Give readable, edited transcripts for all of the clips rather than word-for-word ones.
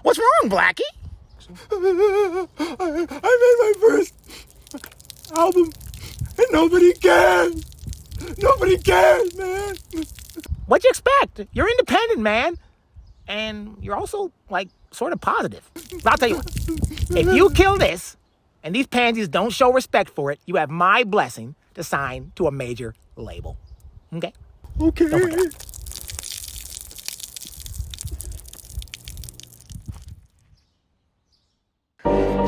What's wrong, Blackie? I made my first album and nobody cares. Nobody cares, man. What'd you expect? You're independent, man. And you're also, like, sort of positive. But I'll tell you what. If you kill this, and these pansies don't show respect for it, you have my blessing to sign to a major label. Okay? Okay. Don't forget.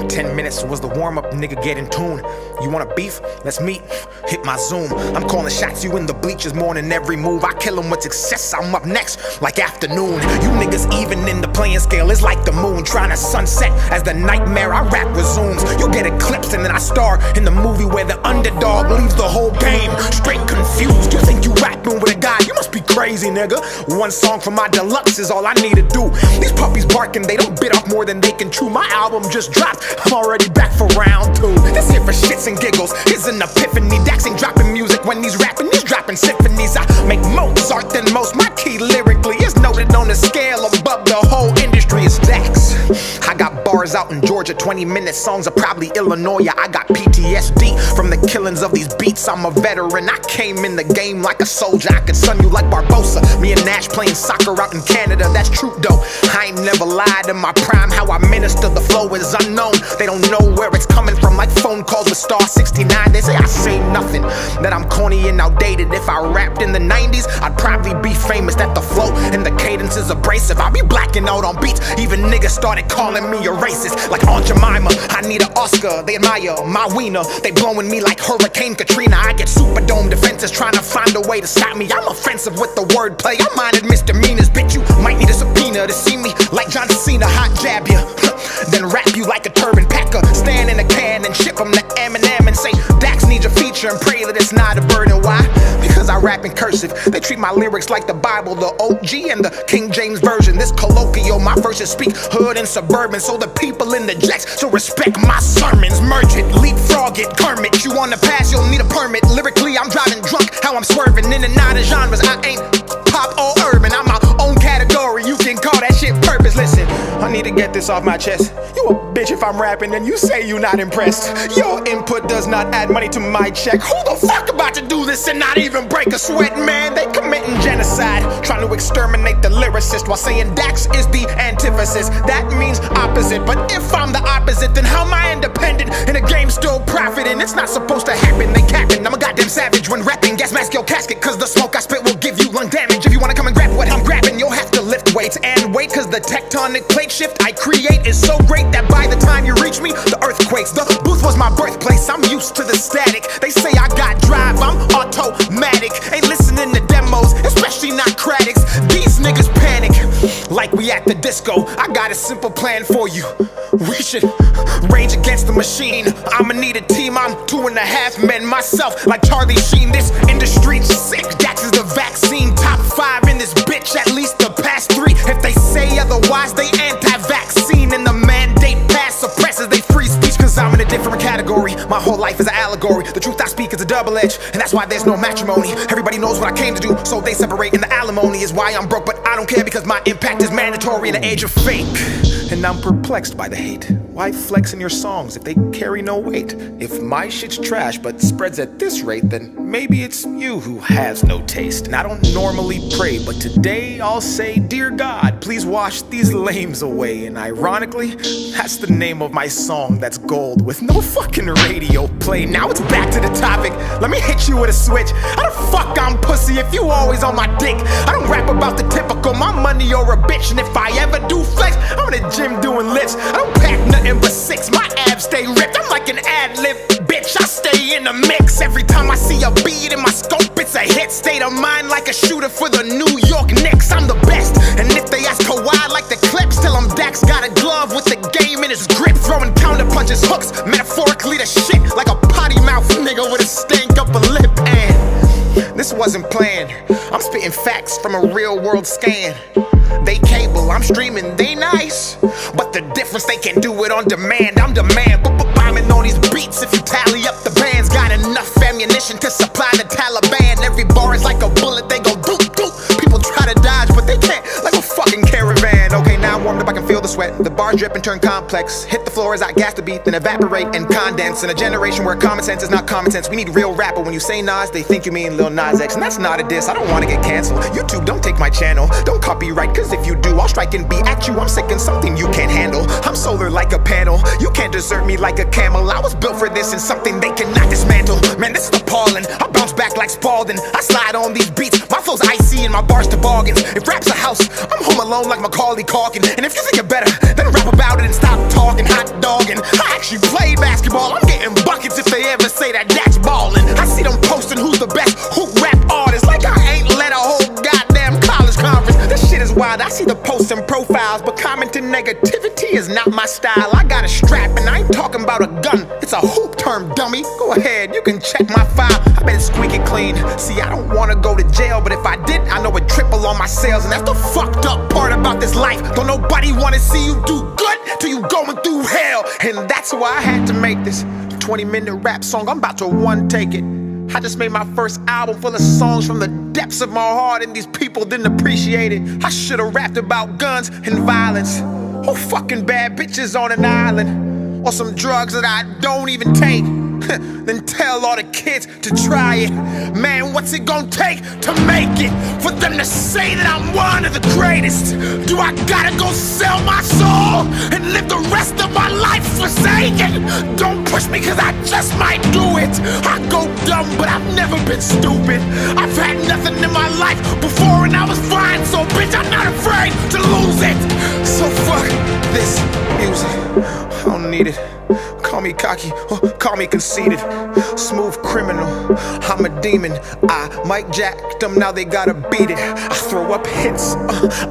10 minutes was the warm-up, nigga, get in tune. You want a beef? Let's meet. Hit my Zoom. I'm calling shots, you in the bleachers more than every move. I kill them with success, I'm up next, like afternoon. You niggas even in the playing scale is like the moon, trying to sunset as the nightmare I rap resumes. You get eclipsed and then I star in the movie where the underdog leaves the whole game straight confused. You think you rapping with a guy? You must be crazy, nigga. One song from my deluxe is all I need to do. These puppies barking, they don't bit off more than they can chew. My album just dropped, I'm already back for round 2. This here for shits and giggles is an epiphany. Dax ain't dropping music when he's rapping, he's dropping symphonies. I make Mozart than most, my key lyrically is noted on the scale above the whole industry is Dax. I got bars out in Georgia, 20-minute songs are probably Illinois. I got PTSD from the killings of these beats. I'm a veteran, I came in the game like a soldier. I could sun you like Barbosa. Me and Nash playing soccer out in Canada, that's true though. I ain't never lied in my prime, how I minister the flow is unknown. They don't know where it's coming from, like phone calls with Star 69. They say I say nothing, that I'm corny and outdated. If I rapped in the 90s, I'd probably be famous. That the flow and the cadence is abrasive. I be blacking out on beats, even niggas started calling me a racist. Like Aunt Jemima, I need an Oscar. They admire my wiener, they blowing me like Hurricane Katrina. I get Superdome defenses trying to find a way to stop me. I'm offensive with the wordplay, I minded misdemeanors. Bitch, you might need a subpoena to see me like John Cena, hot jab ya, then wrap you like a turban packer. Stand in a can and ship them to Eminem and say Dax needs a feature and pray that it's not a burden. Why? Because I rap in cursive. They treat my lyrics like the Bible, the OG and the King James Version. This colloquial, my verses speak hood and suburban, so the people in the jacks should respect my sermons. Merge it, leapfrog it, Kermit. You wanna pass, you'll need a permit. Lyrically, I'm driving drunk, how I'm swerving in and out of genres. I ain't pop or urban, I'm my own category. You can call that shit purpose. Listen, I need to get this off my chest. You a bitch if I'm rapping and you say you not impressed. Your input does not add money to my check. Who the fuck about to do this and not even break a sweat, man? They committing genocide, trying to exterminate the lyricist while saying Dax is the antithesis. That means opposite, but if I'm the opposite, then how am I independent and the game still profiting? It's not supposed to happen, they capping. I'm a goddamn savage when rapping. Gas mask your casket, cause the smoke I spit will give you lung damage. If you wanna come and grab what I'm grabbing, you'll have to lift weights and wait, cause the tectonic plate shift I create is so great that by the time you reach me, the earth quakes. The booth was my birthplace, I'm used to the static. They say I got drive, I'm automatic. Ain't listening to demos, especially not critics. These niggas panic like we at the disco. I got a simple plan for you. We should rage against the machine. I'ma need a team, I'm 2.5 men myself, like Charlie Sheen. This industry's sick, Dax is the vaccine. Top 5 in this bitch, at least the past 3. If they say otherwise, they anti-vaccine. And the mandate pass suppresses they free speech, cause I'm in a different category. My whole life is an allegory. The truth I speak is a double edge, and that's why there's no matrimony. Everybody knows what I came to do, so they separate, and the alimony is why I'm broke. But I don't care because my impact is mandatory in the age of fake. And I'm perplexed by the hate. Why flex in your songs if they carry no weight? If my shit's trash but spreads at this rate, then maybe it's you who has no taste. And I don't normally pray, but today I'll say, dear God, please wash these lames away. And ironically, that's the name of my song that's gold with no fucking radio play. Now it's back to the topic, let me hit you with a switch. How the fuck I'm pussy if you always on my dick? I don't rap about the typical, my money or a bitch. And if I ever do flex, I'm in the gym doing lifts. I don't pack nothing but 6, my abs stay ripped. I'm like an ad-lib, bitch, I stay in the mix. Every time I see a beat in my scope, it's a hit. State of mind like a shooter for the New York Knicks. I'm the best, and if they ask Kawhi like the Clips, tell them Dax got a glove with the game in his grip. Throwing counter punches, hooks, metaphorically the shit, like a potty mouth nigga with a stank up a lip. And this wasn't planned, I'm spitting facts from a real world scan. They cable, I'm streaming, they nice, but the difference they can do it on demand. I'm demand, bombing on these beats. If you tally up the bands, got enough ammunition to supply the Taliban. Every bar is like a bullet, they go doop doop. People try to dodge, but they can't, like a fucking caravan. Okay, now I'm warmed up, I can feel the the sweat, the bars drip and turn complex. Hit the floor as I gas the beat, then evaporate and condense. In a generation where common sense is not common sense, we need real rap. But when you say Nas, they think you mean Lil Nas X. And that's not a diss, I don't wanna get canceled. YouTube, don't take my channel, don't copyright, cause if you do, I'll strike and be at you. I'm sick and something you can't handle. I'm solar like a panel, you can't desert me like a camel. I was built for this and something they cannot dismantle. Man, this is appalling, I bounce back like Spalding. I slide on these beats, my flow's icy and my bars toboggans. If rap's a house, I'm home alone like Macaulay Culkin. And if you think it better, then rap about it and stop talking hot dogging. I actually play basketball, I'm getting buckets if they ever say that that's ballin'. I see them posting who's the best hoop rap artist, like I ain't led a whole goddamn college conference. This shit is wild, I see the posts and profiles, but commenting negativity is not my style. I got a strap and I ain't talking about a gun, it's a hoop term, dummy. Go ahead, you can check my file, I bet it's squeaky clean. See, I don't wanna go to jail, but if I did, I know it'd triple on my sales. And that's the fucked up part about this life, don't nobody wanna see you do good till you going through hell. And that's why I had to make this 20-minute rap song, I'm about to one take it. I just made my first album full of songs from the depths of my heart, and these people didn't appreciate it. I should've rapped about guns and violence, or fucking bad bitches on an island, or some drugs that I don't even take. Then tell all the kids to try it. Man, what's it gonna take to make it? For them to say that I'm one of the greatest? Do I gotta go sell my soul and live the rest of my life forsaken? Don't push me cause I just might do it. I go dumb but I've never been stupid. I've had nothing in my life before and I was fine, so bitch I'm not afraid to lose it. So fuck this music, I don't need it. Call me cocky, or call me conceited. Smooth criminal, I'm a demon. I might jack them, now they gotta beat it. I throw up hits,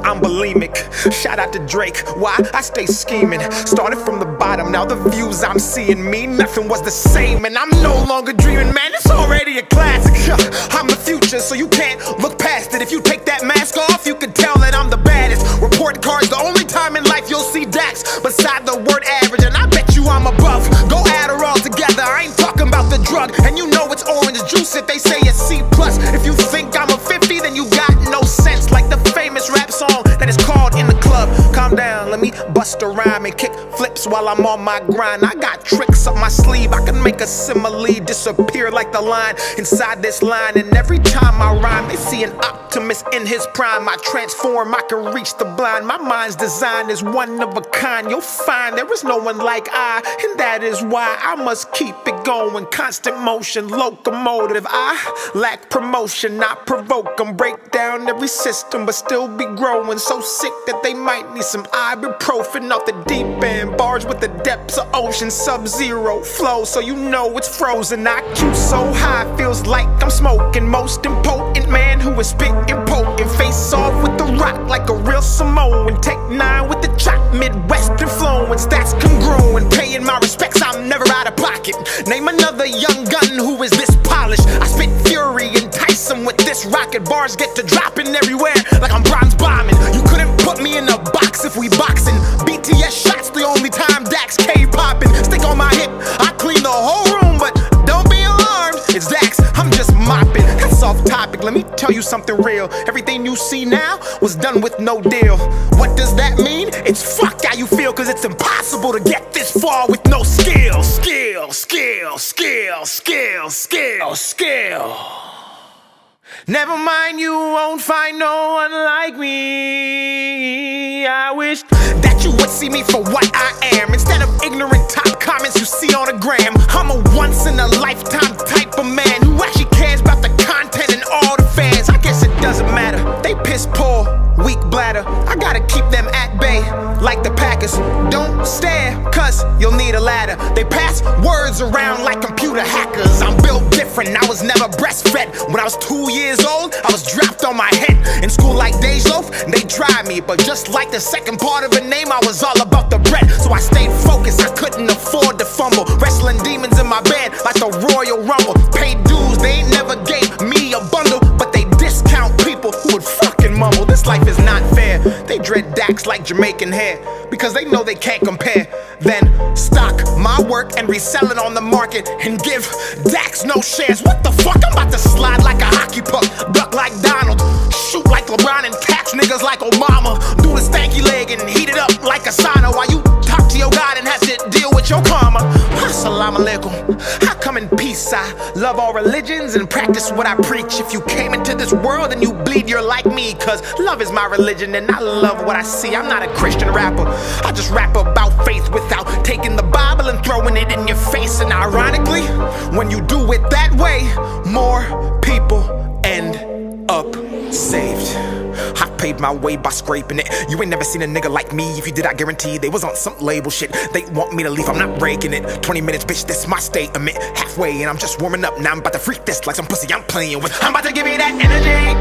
I'm bulimic. Shout out to Drake, why? I stay scheming. Started from the bottom, now the views I'm seeing mean nothing was the same. And I'm no longer dreaming, man, it's already a classic. I'm the future, so you can't look past it. If you take that mask off, you can tell that I'm the baddest. Report cards, the only time in life you'll see Dax beside the word average, and I bet you I'm above. Go add her all together, I ain't talking about the drug. And you know it's orange juice if they say it's C+. If you think I'm a 50, then you got no sense. Like the famous rap song that is called In the Club. Calm down, let me bust a rhyme and kick flips while I'm on my grind. I got tricks up my sleeve, I can make a simile disappear like the line inside this line. And every time I rhyme, they see an optimist in his prime. I transform, I can reach the blind. My mind's design is one of a kind. You'll find there is no one like I, and that is why I must keep it going. Constant motion, locomotive. I lack promotion, I provoke them. Break down every system, but still be growing. So sick that they might need some ibuprofen off the deep end. Bars with the depths of ocean, sub-zero flow, so you know it's frozen. IQ so high, feels like I'm smoking. Most impotent man who is spitting potent. Face off with the rock like a real Samoan. Take 9 with the chop, Midwestern flowing. Stats congruent, paying my respects, I'm never out of pocket. Name another young gun who is this polished. I spit fury, entice them with this rocket. Bars get to dropping everywhere like I'm bronze bombing. You couldn't put me in a box if we boxing. BTS shots the only time Dax K popping. Stick on my hip, I clean the whole room, but don't be alarmed, it's Dax, I'm just mopping. That's off topic, let me tell you something real. Everything you see now was done with no deal. What does that mean? It's fuck how you feel, cause it's impossible to get this far with no skill. Skill, skill, skill, skill, skill, skill. Never mind, you won't find no one like me. I wish that you would see me for what I am, instead of ignorant top comments you see on the gram. I'm a once-in-a-lifetime type of man who actually cares about the content and all the fans. I guess it doesn't matter, they piss poor, weak bladder. I gotta keep them at bay like the Packers. Don't stare, cause you'll need a ladder. They pass words around like computer hackers. I'm built different, I was never breastfed. When I was 2 years old, I was dropped on my head. In school like Dej Loaf, they tried me, but just like the second part of a name, I was all about the bread. So I stayed focused, I couldn't afford to fumble. Wrestling demons in my bed like the Royal Rumble. Paid dues, they ain't never gave me a bundle, but they discount people who would fucking mumble. This life is not fair. They dread Dax like Jamaican hair, because they know they can't compare. Then stock my work and resell it on the market and give Dax no shares. What the fuck? I'm about to slide like a hockey puck, duck like Donald, shoot like LeBron and catch niggas like Obama. Do the stanky leg and heat it up like like a sauna while you talk to your God and have to deal with your karma. Assalamu alaikum. I come in peace. I love all religions and practice what I preach. If you came into this world and you bleed, you're like me, cause love is my religion and I love what I see. I'm not a Christian rapper. I just rap about faith without taking the Bible and throwing it in your face. And ironically, when you do it that way, more people end up saved. I paved my way by scraping it. You ain't never seen a nigga like me. If you did, I guarantee they was on some label shit. They want me to leave, I'm not breaking it. 20 minutes, bitch, this my statement. Halfway, and I'm just warming up. Now I'm about to freak this like some pussy I'm playing with. I'm about to give you that energy.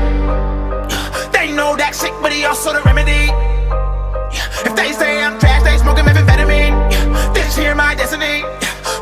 They know that shit, but he also the remedy. If they say I'm trash, they smoking methamphetamine. This here my destiny.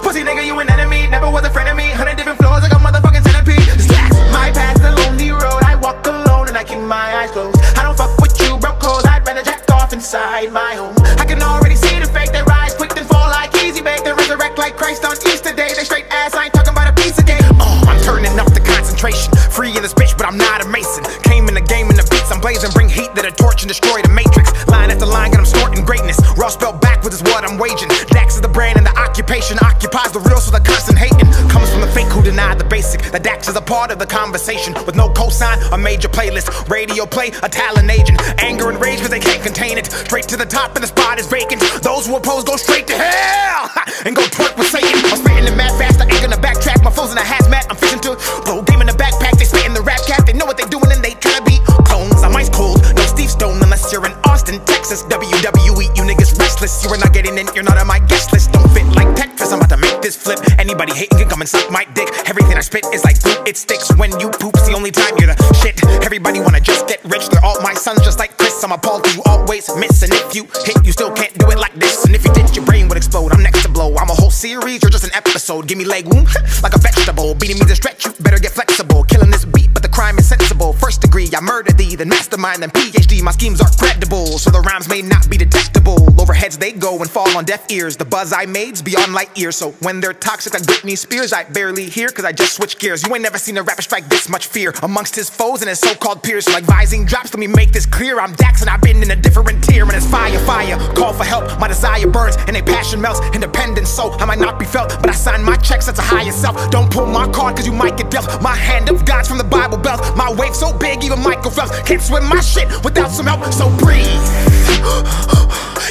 Pussy nigga, you an enemy. Never was a friend of me. 100 different floors like a motherfucking centipede. Slacks, my path, the lonely road. I walk alone and I keep my eyes closed. I don't fuck with you, broke hoes. I'd rather jack off inside my home. I can already see the fake. They rise quick then fall like easy bake. They resurrect like Christ on Easter Day. They straight ass, I ain't talking about a piece of cake. I'm turning up the concentration. Free in this bitch, but I'm not a mason. Came in the game in the beats, I'm blazing. Bring heat to the torch and destroy the matrix. Line after line, got them snorting greatness. Raw spelled backwards is what I'm waging. Dax is the brand and the occupation. Occupies the real, so the constant hating comes from the fake who deny the basic. The Dax is a part of the conversation. With no cosign, a major playlist. Radio play, a talent agent. Anger and rage, cause they can't contain it. Straight to the top and the spot is vacant. Those who oppose go straight to hell and go twerk with Satan. I'm spitting the mad fast, I ain't gonna backtrack. My foes in a hazmat, I'm fishing to blow game in the backpack. They spit in the rap cap, they know what they doing and they tryna be clones. I'm ice cold, no Steve Stone unless you're in Austin, Texas. WWE, you niggas restless. You are not getting in, you're not on my guest list. Don't fit like Tetris, I'm about to make this flip. Anybody hating can come and suck my dick. Everything I spit is like poop, it sticks. When you poop, it's the only time you're the shit. Everybody wanna just get rich, they're all my sons just like Chris. I'm appalled cause you always miss. And if you hit, you still can't do it like this. And if you did, your brain would explode. I'm next to blow. I'm a whole series, you're just an episode. Give me leg wound like a vegetable. Beating me to stretch, you better get flexible. Killing this beat, but the crime is sensible. First degree, I murder thee, then mastermind, then PhD. My schemes are credible, so the rhymes may not be detectable. Overheads they go and fall on deaf ears. The buzz I made's beyond light years. So when they're toxic like Britney Spears, I barely hear cause I just switch gears. You ain't never seen a rapper strike this much fear amongst his foes and his so-called peers. So like Visine drops, let me make this clear. I'm Dax and I've been in a different tier. And it's fire, fire, call for help. My desire burns and a passion melts. Independent, so I might not be felt, but I sign my checks, that's a higher self. Don't pull my card cause you might get dealt. My hand of God's from the Bible Belt. My wave so big, even Michael Phelps can't swim my shit without some help, so breathe.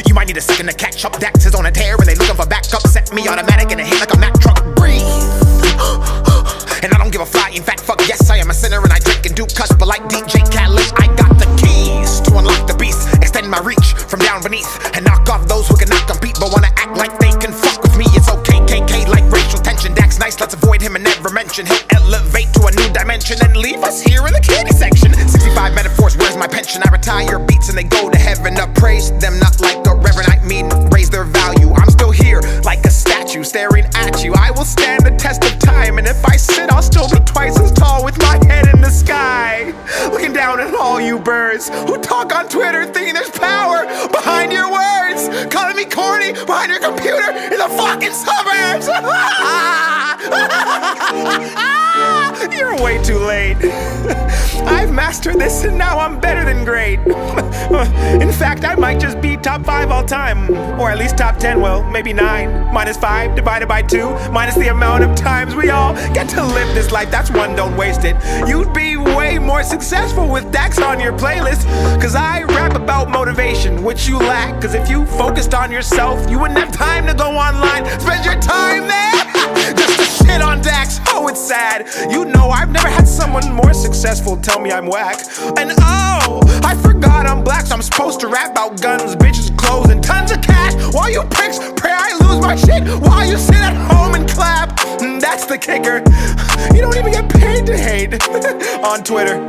You might need a second to catch up. Dax is on a tear and they looking for backup. Set me automatic and a hit like a Mack truck. Breathe. And I don't give a flying fat fuck. Yes, I am a sinner and I drink and do cuss, but like DJ Khaled, I got the keys to unlock the beast. Extend my reach from down beneath and knock off those who cannot compete but wanna act like they can fuck with me. It's okay, KK, like racial tension. Dax nice, let's avoid him and never mention. He'll elevate to a new dimension and leave us here in the candy section. 65 metaphors, where's my pension? I retire beats and they go to heaven. Up praise them not like a reverend. I mean raise their value. I'm still here like a statue staring at you. I will stand the test of time, and if I sit I'll still be twice as tall with my head in the sky, looking down at all you birds who talk on Twitter thinking there's power behind your words, calling me corny behind your computer in the fucking suburbs. You're way too late. I've mastered this and now I'm better than great. In fact, I might just be top 5 all time, or at least top 10, well, maybe 9. Minus 5 divided by 2, minus the amount of times we all get to live this life. That's one, don't waste it. You'd be way more successful with Dax on your playlist, cause I rap about motivation, which you lack. Cause if you focused on yourself, you wouldn't have time to go online, spend your time there just to shit on Dax. Oh, it's sad. You know I've never had someone more successful tell me I'm whack. And oh, I forgot I'm black, so I'm supposed to rap about guns, bitches, clothes, and tons of cash. While you pricks pray I lose my shit, while you sit at home and clap. That's the kicker. You don't even get paid to hate on Twitter.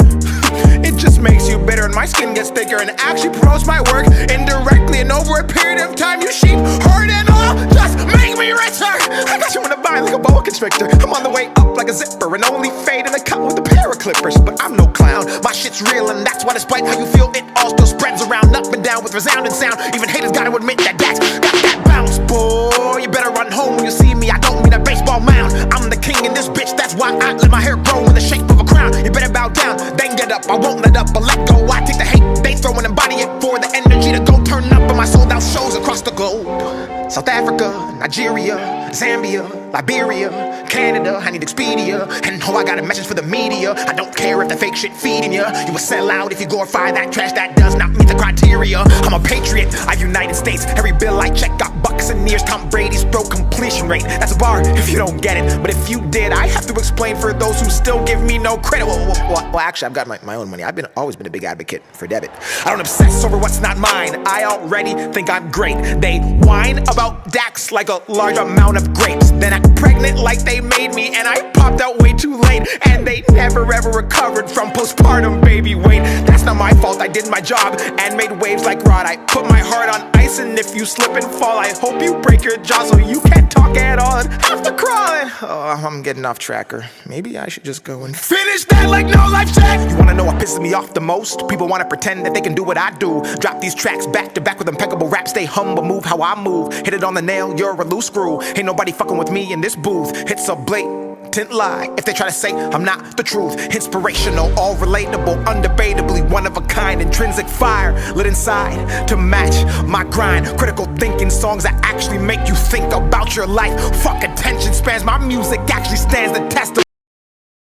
It just makes you bitter and my skin gets thicker and actually promotes my work indirectly. And over a period of time, you sheep herd and all just make me richer. I got you in a bind like a boa constrictor. I'm on the way up like a zipper and only fade in the cut with a pair of clippers. But I'm no clown, my shit's real and that's why despite how you feel, it all still spreads around up and down with resounding sound. Even haters gotta admit that Dax got that bounce, boy. You better run home when you see me, I don't mean a baseball mound. I'm the king in this bitch, that's why I let my hair grow in the shape of a crown. You better bow down, then get up, I won't let up or let go. I take the hate they throw and embody it for the energy to go turn up. And my sold out shows South Africa, Nigeria, Zambia, Liberia, Canada, I need Expedia. And oh, I got a message for the media. I don't care if the fake shit feeding you. You will sell out if you glorify that trash that does not meet the criteria. I'm a patriot, I United States. Every bill I check got Buccaneers, Tom Brady's throw completion rate. That's a bar if you don't get it. But if you did, I have to explain for those who still give me no credit. Well, actually, I've got my own money. I've always been a big advocate for debit. I don't obsess over what's not mine. I already think I'm great. They whine about Dax like a large amount of grapes. Then act pregnant like they made me, and I popped out way too late. And they never ever recovered from postpartum baby weight. That's not my fault, I did my job and made waves like Rod. I put my heart on ice, and if you slip and fall, I hope you break your jaw so you can't talk at all and have to crawling. Oh, I'm getting off track, or maybe I should just go and finish that like no life check. You wanna know what pisses me off the most? People wanna pretend that they can do what I do. Drop these tracks back to back with impeccable rap. Stay humble, move how I move. Hit it on the nail, you're a loose screw. Ain't nobody fucking with me in this booth. It's a blatant lie if they try to say I'm not the truth. Inspirational, all relatable, undebatably one of a kind. Intrinsic fire lit inside to match my grind. Critical thinking, songs that actually make you think about your life. Fuck attention spans, my music actually stands the test of